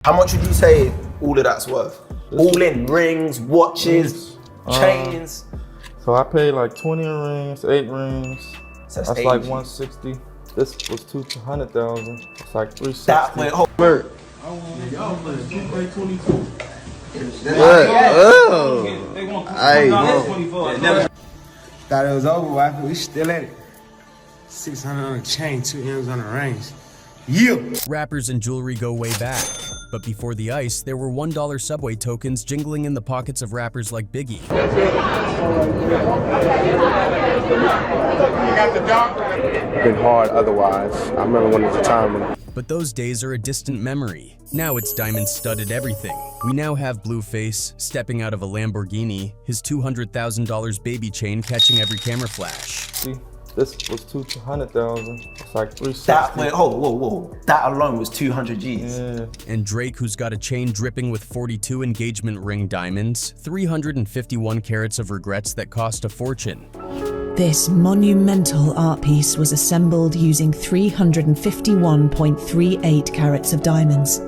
How much would you say all of that's worth? All in, rings, watches, chains. So I paid like 20 rings, 8 rings. So that's like 160. This was 200,000. It's like 360. That went home. Y'all play 22. Thought it was over, wife. We still at it. 600 on the chain, 2 M's on the range. Yeah. Rappers and jewelry go way back. But before the ice, there were $1 subway tokens jingling in the pockets of rappers like Biggie. Been hard otherwise. I remember when it was a time when... But those days are a distant memory. Now it's diamond-studded everything. We now have Blueface stepping out of a Lamborghini, his $200,000 baby chain catching every camera flash. See, this was 200,000. It's like 360. That went, whoa. That alone was 200 G's. Yeah. And Drake, who's got a chain dripping with 42 engagement ring diamonds, 351 carats of regrets that cost a fortune. This monumental art piece was assembled using 351.38 carats of diamonds,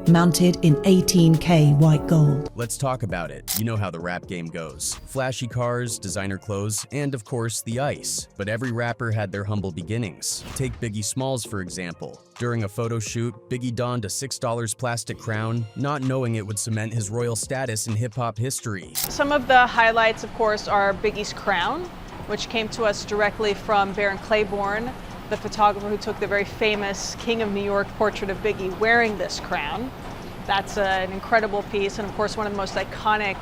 mounted in 18K white gold. Let's talk about it. You know how the rap game goes. Flashy cars, designer clothes, and of course, the ice. But every rapper had their humble beginnings. Take Biggie Smalls, for example. During a photo shoot, Biggie donned a $6 plastic crown, not knowing it would cement his royal status in hip-hop history. Some of the highlights, of course, are Biggie's crown, which came to us directly from Baron Claiborne, the photographer who took the very famous King of New York portrait of Biggie wearing this crown. That's an incredible piece, and of course one of the most iconic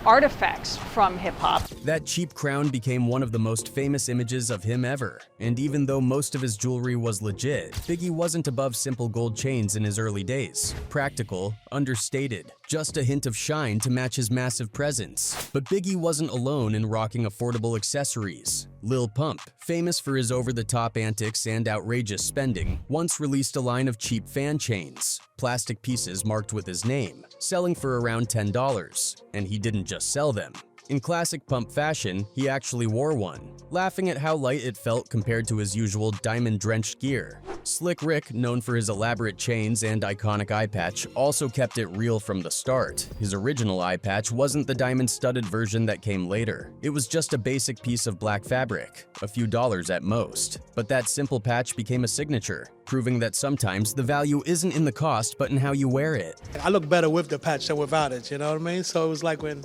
artifacts from hip-hop. That cheap crown became one of the most famous images of him ever. And even though most of his jewelry was legit, Biggie wasn't above simple gold chains in his early days. Practical, understated, just a hint of shine to match his massive presence. But Biggie wasn't alone in rocking affordable accessories. Lil Pump, famous for his over-the-top antics and outrageous spending, once released a line of cheap fan chains, plastic pieces marked with his name, selling for around $10. And he didn't just sell them. In classic Pump fashion, he actually wore one, laughing at how light it felt compared to his usual diamond-drenched gear. Slick Rick, known for his elaborate chains and iconic eye patch, also kept it real from the start. His original eye patch wasn't the diamond-studded version that came later. It was just a basic piece of black fabric, a few dollars at most. But that simple patch became a signature, proving that sometimes the value isn't in the cost but in how you wear it. I look better with the patch than without it, you know what I mean? So it was like when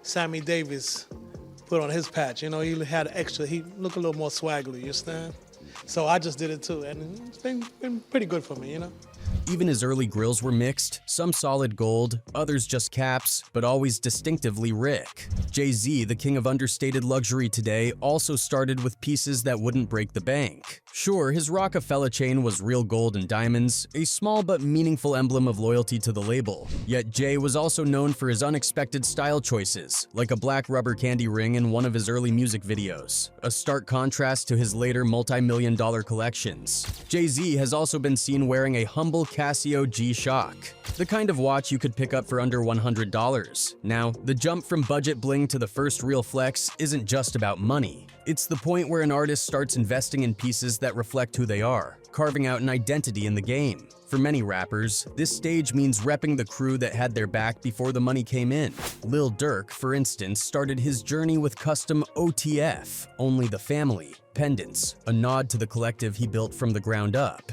Sammy Davis put on his patch, you know, he had extra, he looked a little more swaggly, you understand? So I just did it too, and it's been pretty good for me, you know? Even his early grills were mixed, some solid gold, others just caps, but always distinctively Rick. Jay-Z, the king of understated luxury today, also started with pieces that wouldn't break the bank. Sure, his Rockefeller chain was real gold and diamonds, a small but meaningful emblem of loyalty to the label. Yet Jay was also known for his unexpected style choices, like a black rubber candy ring in one of his early music videos, a stark contrast to his later multi-million-dollar collections. Jay-Z has also been seen wearing a humble Casio G-Shock, the kind of watch you could pick up for under $100. Now, the jump from budget bling to the first real flex isn't just about money. It's the point where an artist starts investing in pieces that reflect who they are, carving out an identity in the game. For many rappers, this stage means repping the crew that had their back before the money came in. Lil Durk, for instance, started his journey with custom OTF, Only the Family, pendants, a nod to the collective he built from the ground up.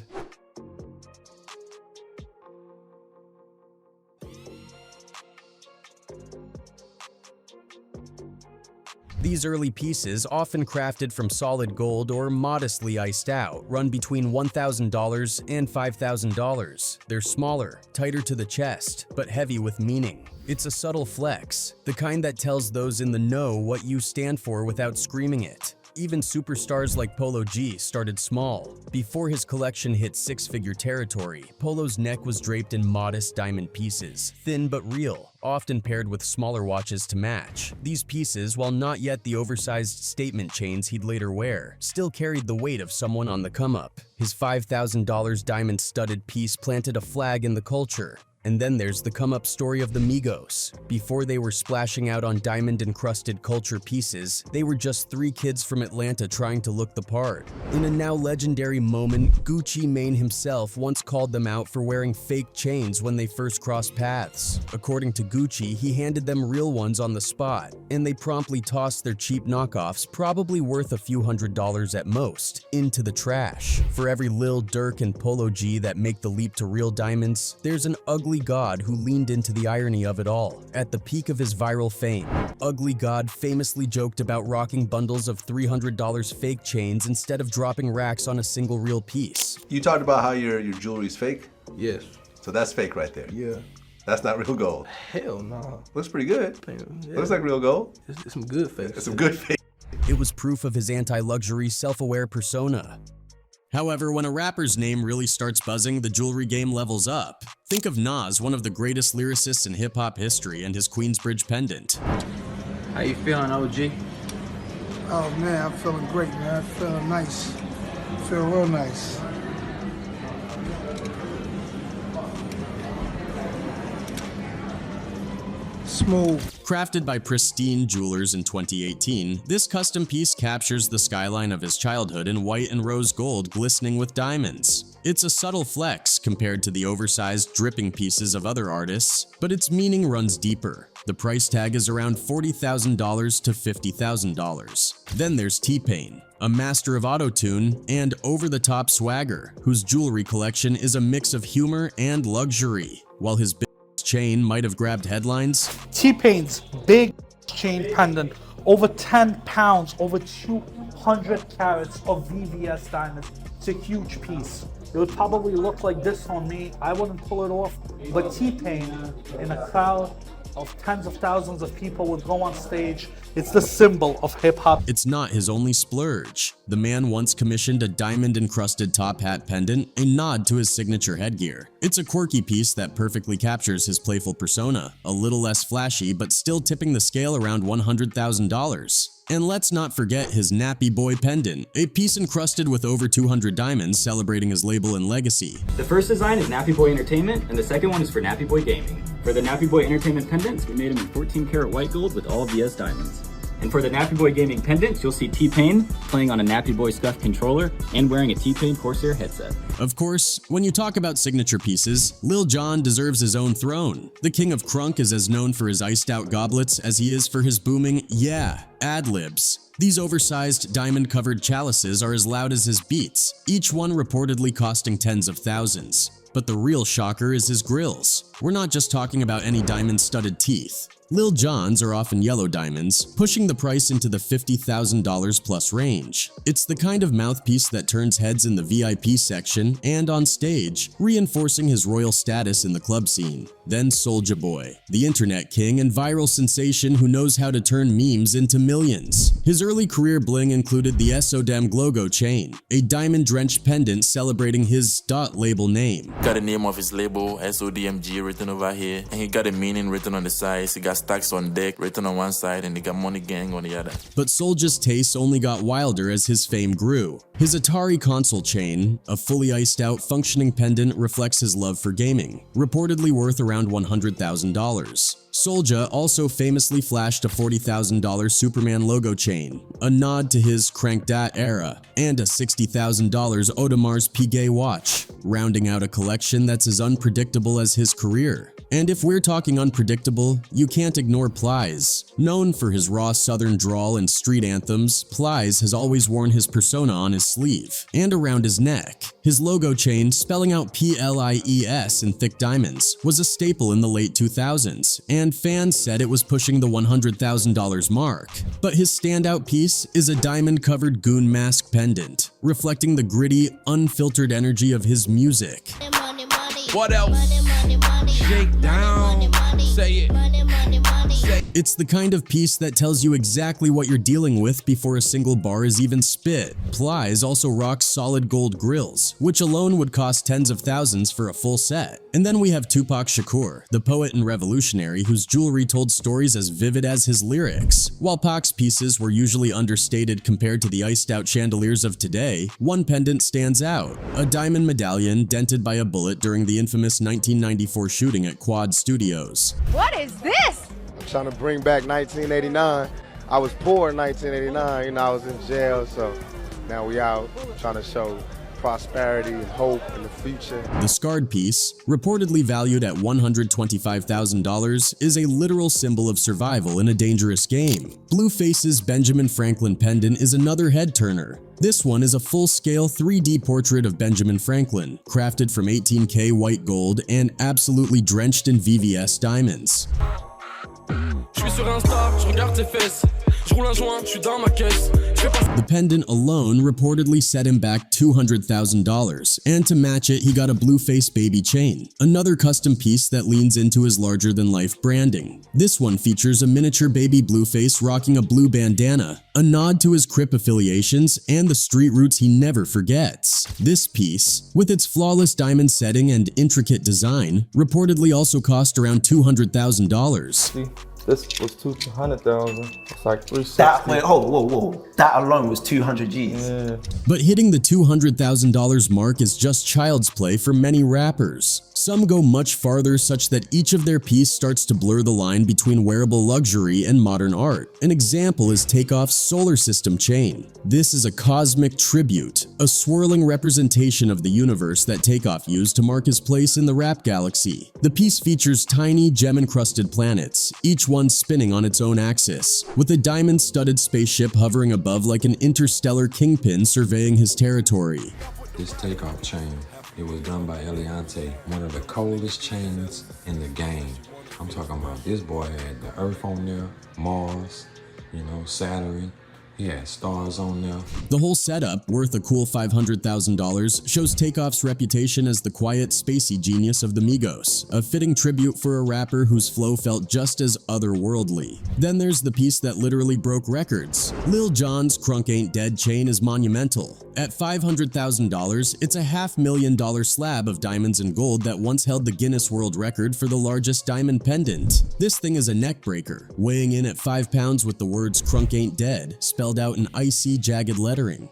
These early pieces, often crafted from solid gold or modestly iced out, run between $1,000 and $5,000. They're smaller, tighter to the chest, but heavy with meaning. It's a subtle flex, the kind that tells those in the know what you stand for without screaming it. Even superstars like Polo G started small. Before his collection hit six-figure territory, Polo's neck was draped in modest diamond pieces, thin but real, often paired with smaller watches to match. These pieces, while not yet the oversized statement chains he'd later wear, still carried the weight of someone on the come-up. His $5,000 diamond-studded piece planted a flag in the culture. And then there's the come-up story of the Migos. Before they were splashing out on diamond-encrusted culture pieces, they were just 3 kids from Atlanta trying to look the part. In a now legendary moment, Gucci Mane himself once called them out for wearing fake chains when they first crossed paths. According to Gucci, he handed them real ones on the spot, and they promptly tossed their cheap knockoffs, probably worth a few $100s at most, into the trash. For every Lil Durk and Polo G that make the leap to real diamonds, there's an ugly god who leaned into the irony of it all. At the peak of his viral fame, Ugly God famously joked about rocking bundles of $300 fake chains instead of dropping racks on a single real piece. You talked about how your jewelry's fake? Yes. So that's fake right there. Yeah. That's not real gold. Hell no. Looks pretty good. Yeah. Looks like real gold. It's some good fake. It's some good fake. It was proof of his anti-luxury, self-aware persona. However, when a rapper's name really starts buzzing, the jewelry game levels up. Think of Nas, one of the greatest lyricists in hip-hop history, and his Queensbridge pendant. How you feeling, OG? Oh man, I'm feeling great, man. I'm feeling nice. I feel real nice. Smooth. Crafted by Pristine Jewelers in 2018, this custom piece captures the skyline of his childhood in white and rose gold glistening with diamonds. It's a subtle flex compared to the oversized, dripping pieces of other artists, but its meaning runs deeper. The price tag is around $40,000 to $50,000. Then there's T-Pain, a master of auto-tune and over-the-top swagger, whose jewelry collection is a mix of humor and luxury. While his chain might have grabbed headlines, T-Pain's big chain pendant, over 10 pounds, over 200 carats of VVS diamonds. It's a huge piece. It would probably look like this on me. I wouldn't pull it off, but T-Pain in a crowd of tens of thousands of people would go on stage. It's the symbol of hip-hop. It's not his only splurge. The man once commissioned a diamond-encrusted top hat pendant, a nod to his signature headgear. It's a quirky piece that perfectly captures his playful persona, a little less flashy but still tipping the scale around $100,000. And let's not forget his Nappy Boy pendant, a piece encrusted with over 200 diamonds celebrating his label and legacy. The first design is Nappy Boy Entertainment, and the second one is for Nappy Boy Gaming. For the Nappy Boy Entertainment pendants, we made them in 14 karat white gold with all VS diamonds. And for the Nappy Boy Gaming pendants, you'll see T-Pain playing on a Nappy Boy scuffed controller and wearing a T-Pain Corsair headset. Of course, when you talk about signature pieces, Lil Jon deserves his own throne. The king of crunk is as known for his iced out goblets as he is for his booming, yeah, ad-libs. These oversized, diamond-covered chalices are as loud as his beats, each one reportedly costing tens of thousands. But the real shocker is his grills. We're not just talking about any diamond-studded teeth. Lil Jon's are often yellow diamonds, pushing the price into the $50,000 plus range. It's the kind of mouthpiece that turns heads in the VIP section and on stage, reinforcing his royal status in the club scene. Then Soulja Boy, the internet king and viral sensation who knows how to turn memes into millions. His early career bling included the SODEM Glogo chain, a diamond-drenched pendant celebrating his dot label name. Got the name of his label, SODMG, written over here, and he got a meaning written on the sides. He got stacks on deck written on one side, and he got Money Gang on the other. But Soulja's tastes only got wilder as his fame grew. His Atari console chain, a fully iced out functioning pendant, reflects his love for gaming, reportedly worth around $100,000. Soulja also famously flashed a $40,000 Superman logo chain, a nod to his Crank Dat era, and a $60,000 Audemars Piguet watch, rounding out a collection that's as unpredictable as his career. And if we're talking unpredictable, you can't ignore Plies. Known for his raw southern drawl and street anthems, Plies has always worn his persona on his sleeve and around his neck. His logo chain, spelling out PLIES in thick diamonds, was a staple in the late 2000s, and fans said it was pushing the $100,000 mark. But his standout piece is a diamond-covered goon mask pendant, reflecting the gritty, unfiltered energy of his music. What else? Shake down. Say it. Say It's the kind of piece that tells you exactly what you're dealing with before a single bar is even spit. Plies also rocks solid gold grills, which alone would cost tens of thousands for a full set. And then we have Tupac Shakur, the poet and revolutionary whose jewelry told stories as vivid as his lyrics. While Pac's pieces were usually understated compared to the iced-out chandeliers of today, one pendant stands out: a diamond medallion dented by a bullet during the infamous 1994 shooting at Quad Studios. What is this? I'm trying to bring back 1989. I was poor in 1989, you know, I was in jail, so now we out trying to show prosperity and hope in the future. The scarred piece, reportedly valued at $125,000, is a literal symbol of survival in a dangerous game. Blueface's Benjamin Franklin pendant is another head-turner. This one is a full-scale 3D portrait of Benjamin Franklin, crafted from 18K white gold and absolutely drenched in VVS diamonds. The pendant alone reportedly set him back $200,000, and to match it, he got a Blueface baby chain, another custom piece that leans into his larger-than-life branding. This one features a miniature baby Blueface rocking a blue bandana, a nod to his Crip affiliations and the street roots he never forgets. This piece, with its flawless diamond setting and intricate design, reportedly also cost around $200,000. This was 200,000. It's like 360. Whoa. That alone was 200 G's. Yeah. But hitting the $200,000 mark is just child's play for many rappers. Some go much farther, such that each of their piece starts to blur the line between wearable luxury and modern art. An example is Takeoff's solar system chain. This is a cosmic tribute, a swirling representation of the universe that Takeoff used to mark his place in the rap galaxy. The piece features tiny gem-encrusted planets, each one spinning on its own axis, with a diamond-studded spaceship hovering above like an interstellar kingpin surveying his territory. This Takeoff chain, it was done by Eliante, one of the coldest chains in the game. I'm talking about this boy had the Earth on there, Mars, you know, Saturn. He had stars on there. The whole setup, worth a cool $500,000, shows Takeoff's reputation as the quiet, spacey genius of the Migos, a fitting tribute for a rapper whose flow felt just as otherworldly. Then there's the piece that literally broke records. Lil Jon's Crunk Ain't Dead chain is monumental. At $500,000, it's a $500,000 slab of diamonds and gold that once held the Guinness World Record for the largest diamond pendant. This thing is a neck breaker, weighing in at 5 pounds with the words Crunk Ain't Dead spelled out in icy, jagged lettering.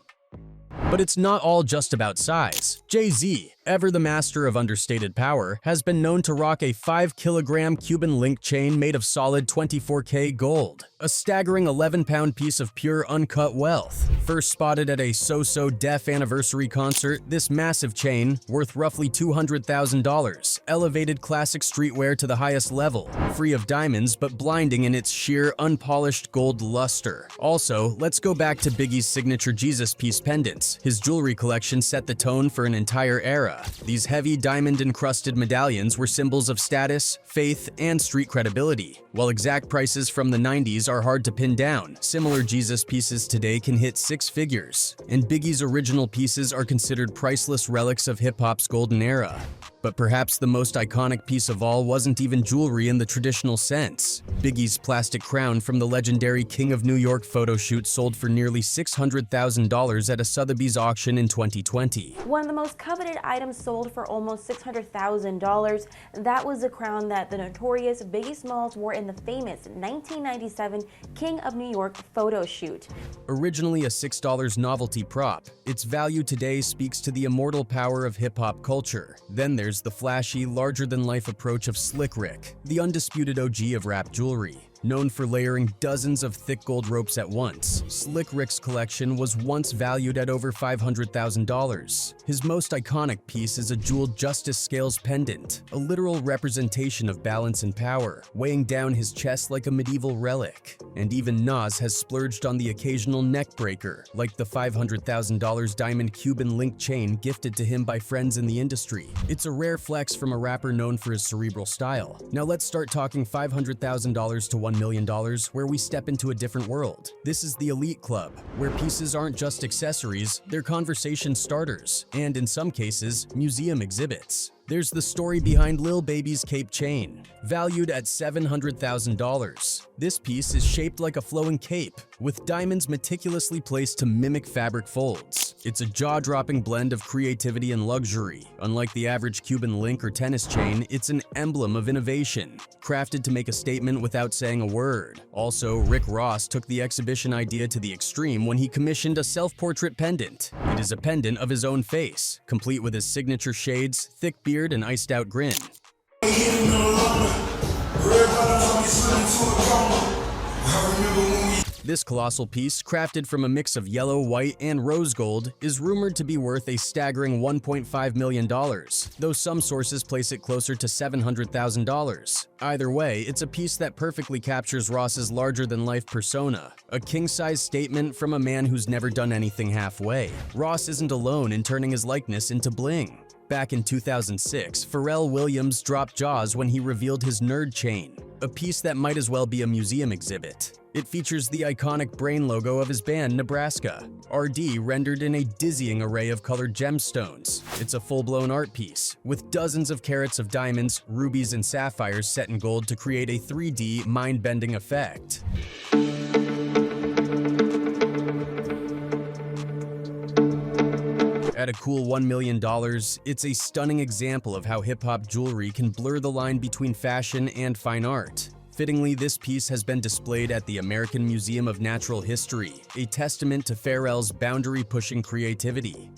But it's not all just about size. Jay-Z, ever the master of understated power, has been known to rock a 5-kilogram Cuban link chain made of solid 24K gold, a staggering 11-pound piece of pure uncut wealth. First spotted at a So-So Def anniversary concert, this massive chain, worth roughly $200,000, elevated classic streetwear to the highest level, free of diamonds but blinding in its sheer, unpolished gold luster. Also, let's go back to Biggie's signature Jesus piece pendants. His jewelry collection set the tone for an entire era. These heavy diamond-encrusted medallions were symbols of status, faith, and street credibility. While exact prices from the 90s are hard to pin down, similar Jesus pieces today can hit 6 figures, and Biggie's original pieces are considered priceless relics of hip-hop's golden era. But perhaps the most iconic piece of all wasn't even jewelry in the traditional sense. Biggie's plastic crown from the legendary King of New York photo shoot sold for nearly $600,000 at a Sotheby's auction in 2020. One of the most coveted items sold for almost $600,000. That was the crown that the notorious Biggie Smalls wore in the famous 1997 King of New York photo shoot. Originally a $6 novelty prop, its value today speaks to the immortal power of hip-hop culture. Then there's the flashy, larger-than-life approach of Slick Rick, the undisputed OG of rap jewelry. Known for layering dozens of thick gold ropes at once, Slick Rick's collection was once valued at over $500,000. His most iconic piece is a jeweled Justice Scales pendant, a literal representation of balance and power, weighing down his chest like a medieval relic. And even Nas has splurged on the occasional neck breaker, like the $500,000 diamond Cuban link chain gifted to him by friends in the industry. It's a rare flex from a rapper known for his cerebral style. Now let's start talking $500,000 to $1 $1 million, where we step into a different world. This is the Elite Club, where pieces aren't just accessories, they're conversation starters, and in some cases, museum exhibits. There's the story behind Lil Baby's cape chain, valued at $700,000. This piece is shaped like a flowing cape, with diamonds meticulously placed to mimic fabric folds. It's a jaw-dropping blend of creativity and luxury. Unlike the average Cuban link or tennis chain, it's an emblem of innovation, crafted to make a statement without saying a word. Also, Rick Ross took the exhibition idea to the extreme when he commissioned a self-portrait pendant. It is a pendant of his own face, complete with his signature shades, thick beard, and iced-out grin. This colossal piece, crafted from a mix of yellow, white, and rose gold, is rumored to be worth a staggering $1.5 million, though some sources place it closer to $700,000. Either way, it's a piece that perfectly captures Ross's larger-than-life persona, a king-size statement from a man who's never done anything halfway. Ross isn't alone in turning his likeness into bling. Back in 2006, Pharrell Williams dropped jaws when he revealed his nerd chain, a piece that might as well be a museum exhibit. It features the iconic brain logo of his band, Nebraska, RD rendered in a dizzying array of colored gemstones. It's a full-blown art piece, with dozens of carats of diamonds, rubies, and sapphires set in gold to create a 3D, mind-bending effect. At a cool $1 million, it's a stunning example of how hip-hop jewelry can blur the line between fashion and fine art. Fittingly, this piece has been displayed at the American Museum of Natural History, a testament to Pharrell's boundary-pushing creativity.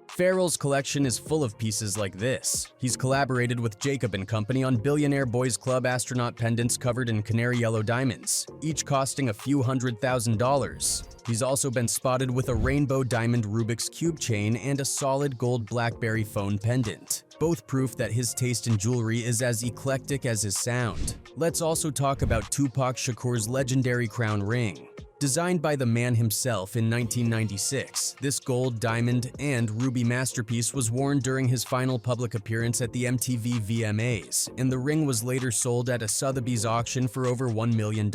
Pharrell's collection is full of pieces like this. He's collaborated with Jacob & Company on Billionaire Boys Club astronaut pendants covered in canary yellow diamonds, each costing a few $100,000. He's also been spotted with a rainbow diamond Rubik's Cube chain and a solid gold BlackBerry phone pendant, both proof that his taste in jewelry is as eclectic as his sound. Let's also talk about Tupac Shakur's legendary crown ring. Designed by the man himself in 1996, this gold, diamond, and ruby masterpiece was worn during his final public appearance at the MTV VMAs, and the ring was later sold at a Sotheby's auction for over $1 million.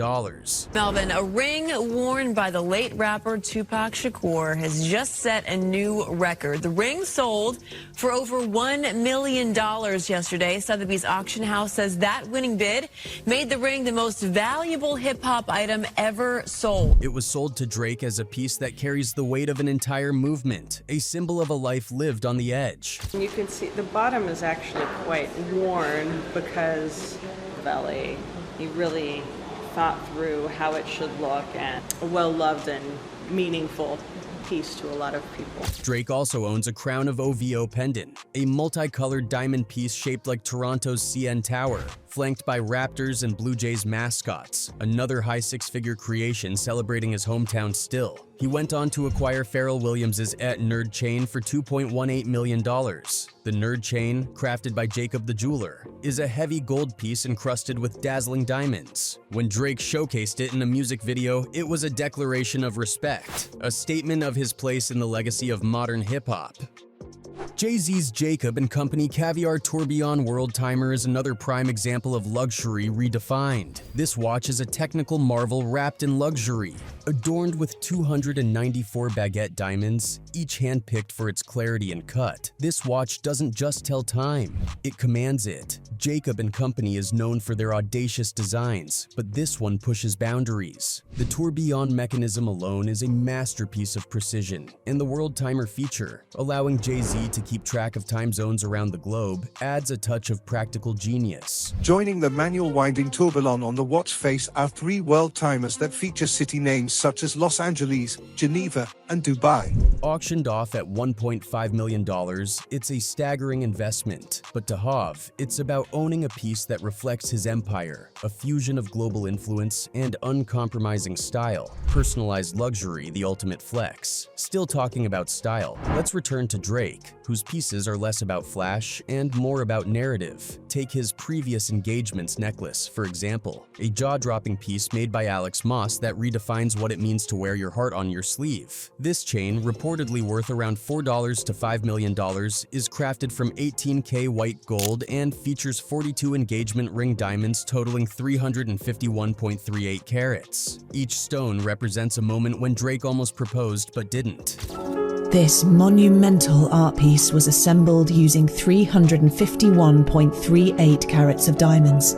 Melvin, a ring worn by the late rapper Tupac Shakur has just set a new record. The ring sold for over $1 million yesterday. Sotheby's auction house says that winning bid made the ring the most valuable hip-hop item ever sold. It was sold to Drake as a piece that carries the weight of an entire movement, a symbol of a life lived on the edge. You can see the bottom is actually quite worn because of LA. He really thought through how it should look, and a well-loved and meaningful piece to a lot of people. Drake also owns a Crown of OVO pendant, a multicolored diamond piece shaped like Toronto's CN Tower, flanked by Raptors and Blue Jays mascots, another high six-figure creation celebrating his hometown still. He went on to acquire Pharrell Williams' nerd chain for $2.18 million. The nerd chain, crafted by Jacob the Jeweler, is a heavy gold piece encrusted with dazzling diamonds. When Drake showcased it in a music video, it was a declaration of respect, a statement of his place in the legacy of modern hip-hop. Jay-Z's Jacob & Company Caviar Tourbillon World Timer is another prime example of luxury redefined. This watch is a technical marvel wrapped in luxury. Adorned with 294 baguette diamonds, each hand-picked for its clarity and cut, this watch doesn't just tell time, it commands it. Jacob & Company is known for their audacious designs, but this one pushes boundaries. The tourbillon mechanism alone is a masterpiece of precision, and the World Timer feature, allowing Jay-Z to keep track of time zones around the globe, adds a touch of practical genius. Joining the manual winding tourbillon on the watch face are 3 world timers that feature city names such as Los Angeles, Geneva, and Dubai. Auctioned off at $1.5 million, it's a staggering investment. But to Hav, it's about owning a piece that reflects his empire, a fusion of global influence and uncompromising style. Personalized luxury, the ultimate flex. Still talking about style, let's return to Drake, whose pieces are less about flash and more about narrative. Take his previous engagements necklace, for example, a jaw-dropping piece made by Alex Moss that redefines what it means to wear your heart on your sleeve. This chain, reportedly worth around $4 to $5 million, is crafted from 18K white gold and features 42 engagement ring diamonds totaling 351.38 carats. Each stone represents a moment when Drake almost proposed but didn't. This monumental art piece was assembled using 351.38 carats of diamonds,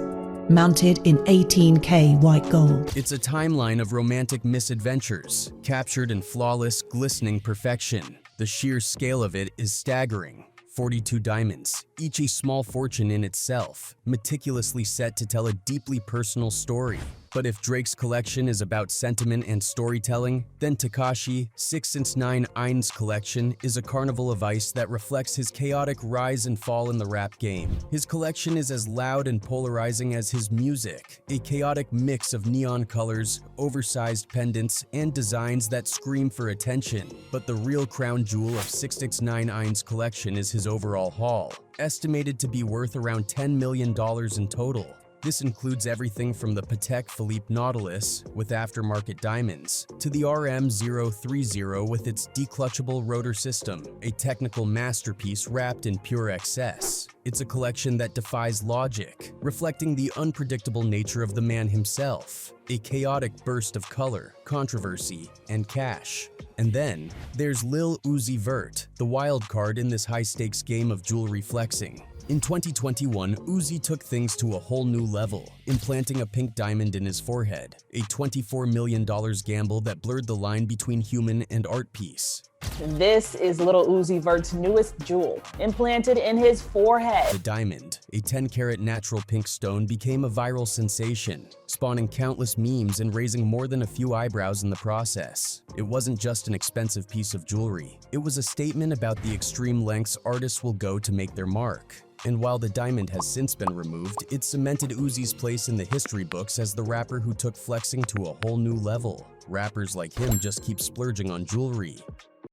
mounted in 18K white gold. It's a timeline of romantic misadventures, captured in flawless, glistening perfection. The sheer scale of it is staggering. 42 diamonds, each a small fortune in itself, meticulously set to tell a deeply personal story. But if Drake's collection is about sentiment and storytelling, then Tekashi 6ix9ine's collection is a carnival of ice that reflects his chaotic rise and fall in the rap game. His collection is as loud and polarizing as his music, a chaotic mix of neon colors, oversized pendants, and designs that scream for attention. But the real crown jewel of 6ix9ine's collection is his overall haul, estimated to be worth around $10 million in total. This includes everything from the Patek Philippe Nautilus with aftermarket diamonds to the RM030 with its declutchable rotor system, a technical masterpiece wrapped in pure excess. It's a collection that defies logic, reflecting the unpredictable nature of the man himself, a chaotic burst of color, controversy, and cash. And then, there's Lil Uzi Vert, the wild card in this high-stakes game of jewelry flexing. In 2021, Uzi took things to a whole new level, implanting a pink diamond in his forehead, a $24 million gamble that blurred the line between human and art piece. This is Lil Uzi Vert's newest jewel, implanted in his forehead. The diamond, a 10-carat natural pink stone, became a viral sensation, spawning countless memes and raising more than a few eyebrows in the process. It wasn't just an expensive piece of jewelry. It was a statement about the extreme lengths artists will go to make their mark. And while the diamond has since been removed, it cemented Uzi's place in the history books as the rapper who took flexing to a whole new level. Rappers like him just keep splurging on jewelry.